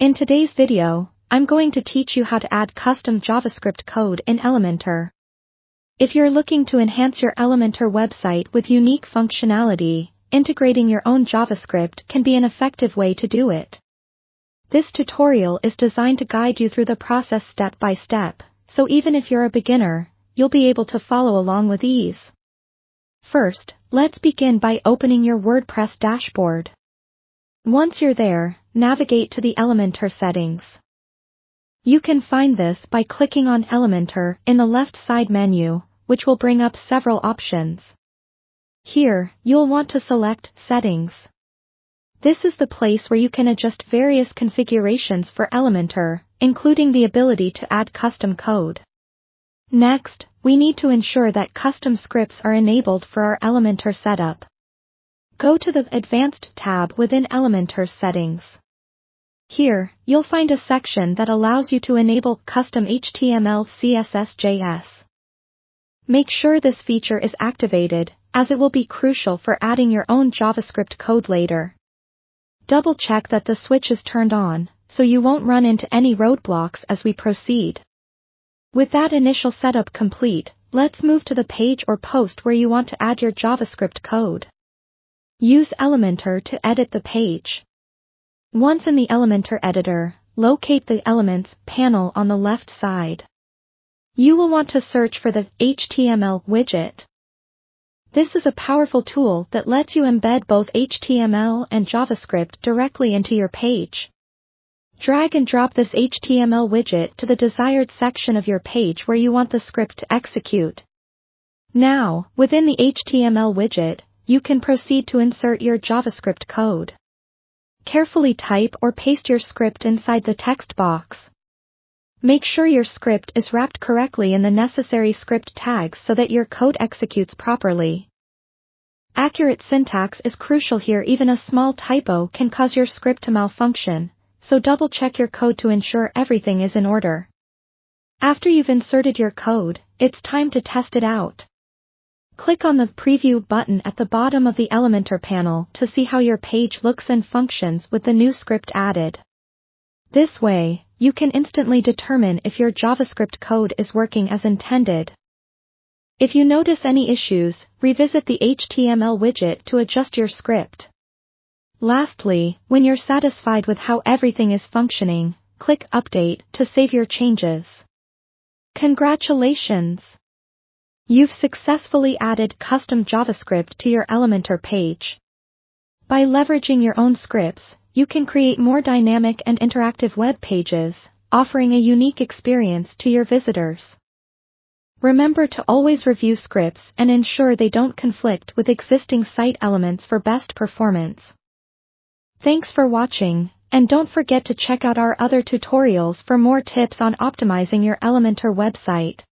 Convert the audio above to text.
In today's video, I'm going to teach you how to add custom JavaScript code in Elementor. If you're looking to enhance your Elementor website with unique functionality, integrating your own JavaScript can be an effective way to do it. This tutorial is designed to guide you through the process step by step, so even if you're a beginner, you'll be able to follow along with ease. First, let's begin by opening your WordPress dashboard. Once you're there, navigate to the Elementor settings. You can find this by clicking on Elementor in the left side menu, which will bring up several options. Here, you'll want to select Settings. This is the place where you can adjust various configurations for Elementor, including the ability to add custom code. Next, we need to ensure that custom scripts are enabled for our Elementor setup. Go to the Advanced tab within Elementor settings. Here, you'll find a section that allows you to enable custom HTML, CSS, JS. Make sure this feature is activated, as it will be crucial for adding your own JavaScript code later. Double-check that the switch is turned on, so you won't run into any roadblocks as we proceed. With that initial setup complete, let's move to the page or post where you want to add your JavaScript code. Use Elementor to edit the page. Once in the Elementor editor, locate the Elements panel on the left side. You will want to search for the HTML widget. This is a powerful tool that lets you embed both HTML and JavaScript directly into your page. Drag and drop this HTML widget to the desired section of your page where you want the script to execute. Now, within the HTML widget, you can proceed to insert your JavaScript code. Carefully type or paste your script inside the text box. Make sure your script is wrapped correctly in the necessary script tags so that your code executes properly. Accurate syntax is crucial here. Even a small typo can cause your script to malfunction, so double-check your code to ensure everything is in order. After you've inserted your code, it's time to test it out. Click on the Preview button at the bottom of the Elementor panel to see how your page looks and functions with the new script added. This way, you can instantly determine if your JavaScript code is working as intended. If you notice any issues, revisit the HTML widget to adjust your script. Lastly, when you're satisfied with how everything is functioning, click Update to save your changes. Congratulations! You've successfully added custom JavaScript to your Elementor page. By leveraging your own scripts, you can create more dynamic and interactive web pages, offering a unique experience to your visitors. Remember to always review scripts and ensure they don't conflict with existing site elements for best performance. Thanks for watching, and don't forget to check out our other tutorials for more tips on optimizing your Elementor website.